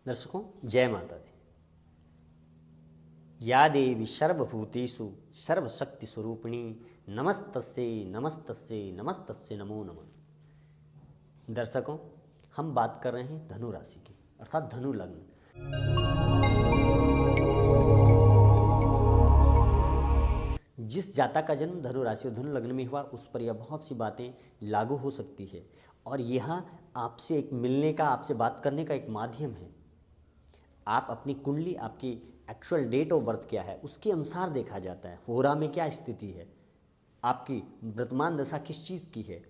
दर्शकों, जय माता दी। या देवी सर्वभूतेषु सर्वशक्ति स्वरूपिणी नमस्तस्यै नमस्तस्यै नमस्तस्यै नमो नमः। दर्शकों, हम बात कर रहे हैं धनु राशि की, अर्थात धनु लग्न। जिस जातक का जन्म धनु राशि और धनु लग्न में हुआ उस पर यह बहुत सी बातें लागू हो सकती है और यह आपसे एक मिलने का, आपसे बात करने का एक माध्यम है। आप अपनी कुंडली, आपकी एक्चुअल डेट ऑफ बर्थ क्या है उसके अनुसार देखा जाता है। होरा में क्या स्थिति है, आपकी वर्तमान दशा किस चीज़ की है,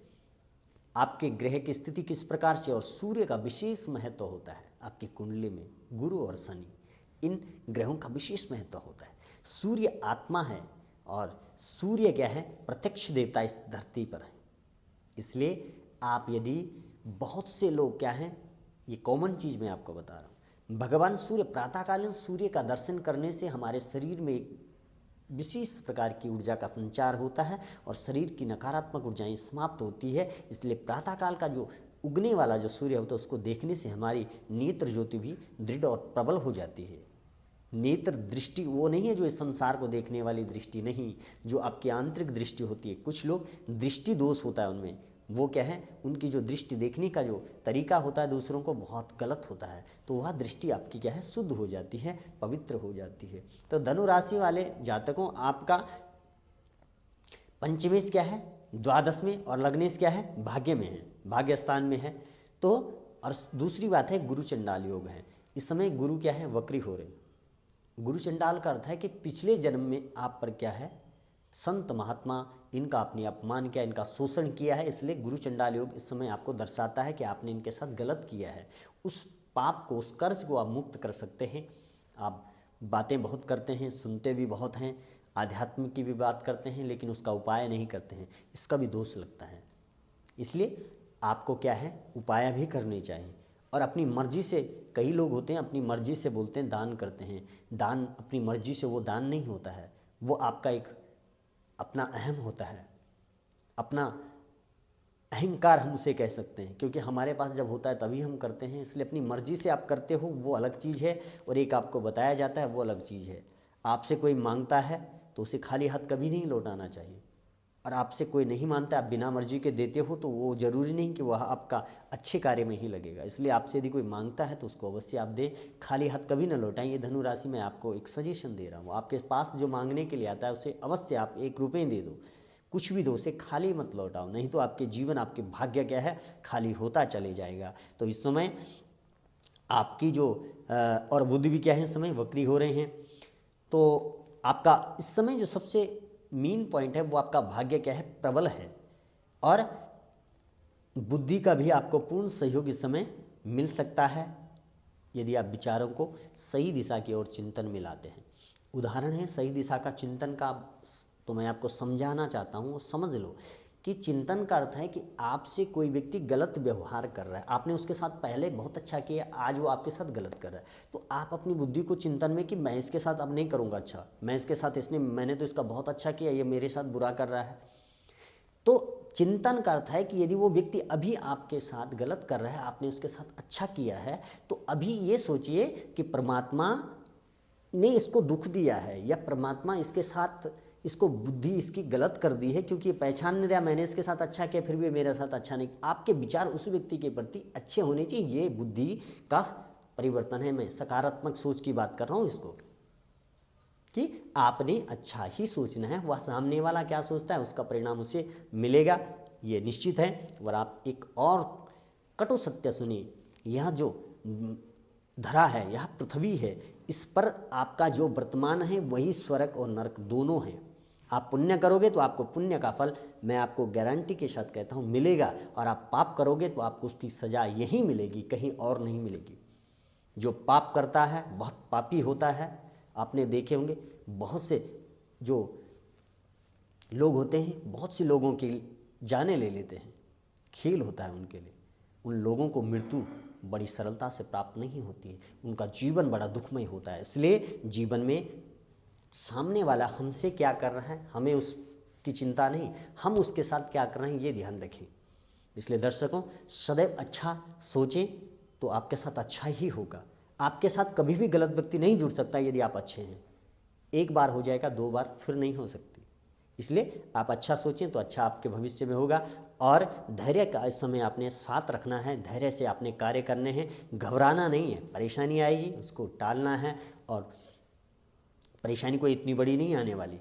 आपके ग्रह की स्थिति किस प्रकार से, और सूर्य का विशेष महत्व होता है। आपकी कुंडली में गुरु और शनि, इन ग्रहों का विशेष महत्व होता है। सूर्य आत्मा है और सूर्य क्या है, प्रत्यक्ष देवता इस धरती पर है। इसलिए आप यदि, बहुत से लोग क्या हैं, ये कॉमन चीज़ मैं आपको बता रहा हूँ, भगवान सूर्य, प्रातःकालीन सूर्य का दर्शन करने से हमारे शरीर में एक विशेष प्रकार की ऊर्जा का संचार होता है और शरीर की नकारात्मक ऊर्जाएं समाप्त होती है। इसलिए प्रातःकाल का जो उगने वाला जो सूर्य होता है उसको देखने से हमारी नेत्र ज्योति भी दृढ़ और प्रबल हो जाती है। नेत्र दृष्टि वो नहीं है जो इस संसार को देखने वाली दृष्टि नहीं, जो आपकी आंतरिक दृष्टि होती है। कुछ लोग दृष्टि दोष होता है उनमें, वो क्या है, उनकी जो दृष्टि देखने का जो तरीका होता है दूसरों को बहुत गलत होता है, तो वह दृष्टि आपकी क्या है, शुद्ध हो जाती है, पवित्र हो जाती है। तो धनु राशि वाले जातकों, आपका पंचमेश क्या है, द्वादश में, और लग्नेश क्या है, भाग्य में है, भाग्य स्थान में है। तो और दूसरी बात है गुरु चंडाल योग है। इस समय गुरु क्या है, वक्री हो रहे। गुरु चंडाल का अर्थ है कि पिछले जन्म में आप पर क्या है, संत महात्मा, इनका आपने अपमान किया, इनका शोषण किया है। इसलिए गुरु चंडाल योग इस समय आपको दर्शाता है कि आपने इनके साथ गलत किया है। उस पाप को, उस कर्ज को आप मुक्त कर सकते हैं। आप बातें बहुत करते हैं, सुनते भी बहुत हैं, आध्यात्म की भी बात करते हैं, लेकिन उसका उपाय नहीं करते हैं, इसका भी दोष लगता है। इसलिए आपको क्या है, उपाय भी करने चाहिए। और अपनी मर्जी से, कई लोग होते हैं अपनी मर्जी से बोलते हैं, दान करते हैं। दान अपनी मर्जी से वो दान नहीं होता है, वो आपका एक अपना अहम होता है, अपना अहंकार हम उसे कह सकते हैं, क्योंकि हमारे पास जब होता है तभी हम करते हैं। इसलिए अपनी मर्जी से आप करते हो वो अलग चीज़ है, और एक आपको बताया जाता है वो अलग चीज़ है। आपसे कोई मांगता है तो उसे खाली हाथ कभी नहीं लौटाना चाहिए, और आपसे कोई नहीं मानता, आप बिना मर्जी के देते हो तो वो ज़रूरी नहीं कि वह आपका अच्छे कार्य में ही लगेगा। इसलिए आपसे यदि कोई मांगता है तो उसको अवश्य आप दें, खाली हाथ कभी ना लौटाएं। ये धनु राशि में आपको एक सजेशन दे रहा हूँ। आपके पास जो मांगने के लिए आता है उसे अवश्य आप 1 रुपये दे दो, कुछ भी दो, उसे खाली मत लौटाओ, नहीं तो आपके जीवन, आपके भाग्य क्या है, खाली होता चले जाएगा। तो इस समय आपकी जो और बुध भी क्या है, इस समय वक्री हो रहे हैं। तो आपका इस समय जो सबसे मेन पॉइंट है वो आपका भाग्य क्या है, प्रबल है, और बुद्धि का भी आपको पूर्ण सहयोग इस समय मिल सकता है यदि आप विचारों को सही दिशा की ओर चिंतन में लाते हैं। उदाहरण है सही दिशा का चिंतन का, तो मैं आपको समझाना चाहता हूँ, समझ लो कि चिंतन का अर्थ है कि आपसे कोई व्यक्ति गलत व्यवहार कर रहा है, आपने उसके साथ पहले बहुत अच्छा किया, आज वो आपके साथ गलत कर रहा है, तो आप अपनी बुद्धि को चिंतन में कि मैं इसके साथ अब नहीं करूँगा अच्छा, मैं इसके साथ, मैंने तो इसका बहुत अच्छा किया, ये मेरे साथ बुरा कर रहा है। तो चिंतन का अर्थ है कि यदि वो व्यक्ति अभी आपके साथ गलत कर रहा है, आपने उसके साथ अच्छा किया है, तो अभी ये सोचिए कि परमात्मा ने इसको दुख दिया है, या परमात्मा इसके साथ, इसको बुद्धि इसकी गलत कर दी है, क्योंकि ये पहचान नहीं रहा मैंने इसके साथ अच्छा किया फिर भी मेरे साथ अच्छा नहीं। आपके विचार उस व्यक्ति के प्रति अच्छे होने चाहिए, ये बुद्धि का परिवर्तन है। मैं सकारात्मक सोच की बात कर रहा हूँ इसको, कि आपने अच्छा ही सोचना है, वह सामने वाला क्या सोचता है उसका परिणाम उसे मिलेगा, ये निश्चित है। और आप एक और कटु सत्य सुनिए, यह जो धरा है, यह पृथ्वी है, इस पर आपका जो वर्तमान है वही स्वर्ग और नरक दोनों हैं। आप पुण्य करोगे तो आपको पुण्य का फल, मैं आपको गारंटी के साथ कहता हूँ, मिलेगा, और आप पाप करोगे तो आपको उसकी सज़ा यहीं मिलेगी, कहीं और नहीं मिलेगी। जो पाप करता है बहुत पापी होता है। आपने देखे होंगे बहुत से जो लोग होते हैं, बहुत से लोगों की जाने ले लेते हैं, खेल होता है उनके लिए। उन लोगों को मृत्यु बड़ी सरलता से प्राप्त नहीं होती है, उनका जीवन बड़ा दुखमय होता है। इसलिए जीवन में सामने वाला हमसे क्या कर रहा है, हमें उसकी चिंता नहीं, हम उसके साथ क्या कर रहे हैं ये ध्यान रखें। इसलिए दर्शकों, सदैव अच्छा सोचें तो आपके साथ अच्छा ही होगा। आपके साथ कभी भी गलत व्यक्ति नहीं जुड़ सकता यदि आप अच्छे हैं। एक बार हो जाएगा, 2 बार फिर नहीं हो सकती। इसलिए आप अच्छा सोचें तो अच्छा आपके भविष्य में होगा। और धैर्य का इस समय आपने साथ रखना है, धैर्य से आपने कार्य करने हैं, घबराना नहीं है। परेशानी आएगी उसको टालना है, और परेशानी कोई इतनी बड़ी नहीं आने वाली,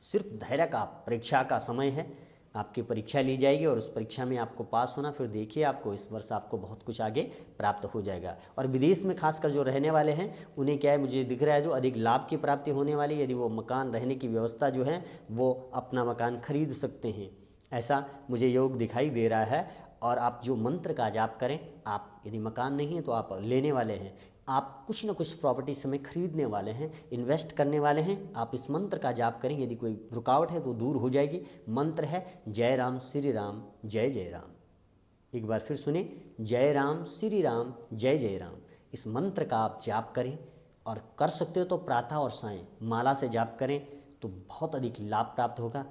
सिर्फ धैर्य का परीक्षा का समय है। आपकी परीक्षा ली जाएगी और उस परीक्षा में आपको पास होना, फिर देखिए आपको इस वर्ष आपको बहुत कुछ आगे प्राप्त हो जाएगा। और विदेश में खासकर जो रहने वाले हैं उन्हें क्या है, मुझे दिख रहा है जो अधिक लाभ की प्राप्ति होने वाली है। यदि वो मकान रहने की व्यवस्था जो है वो अपना मकान खरीद सकते हैं, ऐसा मुझे योग दिखाई दे रहा है। और आप जो मंत्र का जाप करें, आप यदि मकान नहीं है तो आप लेने वाले हैं, आप कुछ न कुछ प्रॉपर्टी समय खरीदने वाले हैं, इन्वेस्ट करने वाले हैं, आप इस मंत्र का जाप करें। यदि कोई रुकावट है तो दूर हो जाएगी। मंत्र है जय राम श्री राम जय जय राम। एक बार फिर सुने, जय राम श्री राम जय जय राम। इस मंत्र का आप जाप करें, और कर सकते हो तो प्रातः और सायं माला से जाप करें तो बहुत अधिक लाभ प्राप्त होगा।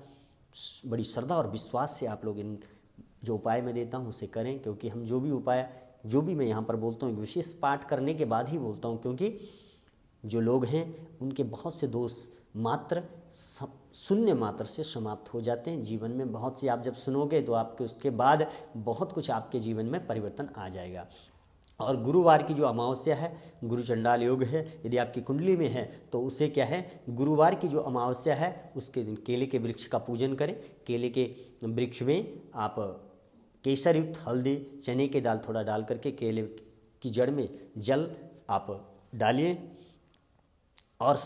बड़ी श्रद्धा और विश्वास से आप लोग इन जो उपाय मैं देता हूँ उसे करें, क्योंकि हम जो भी मैं यहाँ पर बोलता हूँ एक विशेष पाठ करने के बाद ही बोलता हूँ, क्योंकि जो लोग हैं उनके बहुत से दोष मात्र शून्य मात्र से समाप्त हो जाते हैं जीवन में। बहुत सी आप जब सुनोगे तो आपके उसके बाद बहुत कुछ आपके जीवन में परिवर्तन आ जाएगा। और गुरुवार की जो अमावस्या है, गुरु चंडाल योग है, यदि आपकी कुंडली में है तो उसे क्या है, गुरुवार की जो अमावस्या है उसके दिन केले के वृक्ष का पूजन करें। केले के वृक्ष में आप केसर युक्त हल्दी, चने की दाल थोड़ा डाल करके केले की जड़ में जल आप डालिए, और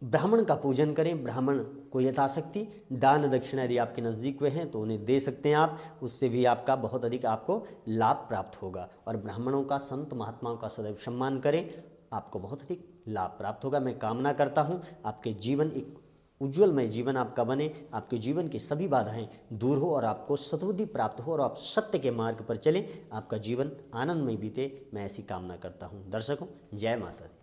ब्राह्मण का पूजन करें। ब्राह्मण को यथाशक्ति दान दक्षिणा यदि आपके नज़दीक हुए हैं तो उन्हें दे सकते हैं आप, उससे भी आपका बहुत अधिक आपको लाभ प्राप्त होगा। और ब्राह्मणों का, संत महात्माओं का सदैव सम्मान करें, आपको बहुत अधिक लाभ प्राप्त होगा। मैं कामना करता हूँ आपके जीवन एक उज्ज्वलमय जीवन आपका बने, आपके जीवन की सभी बाधाएं दूर हो और आपको सद्बुद्धि प्राप्त हो और आप सत्य के मार्ग पर चलें, आपका जीवन आनंदमय बीते, मैं ऐसी कामना करता हूँ। दर्शकों, जय माता दी।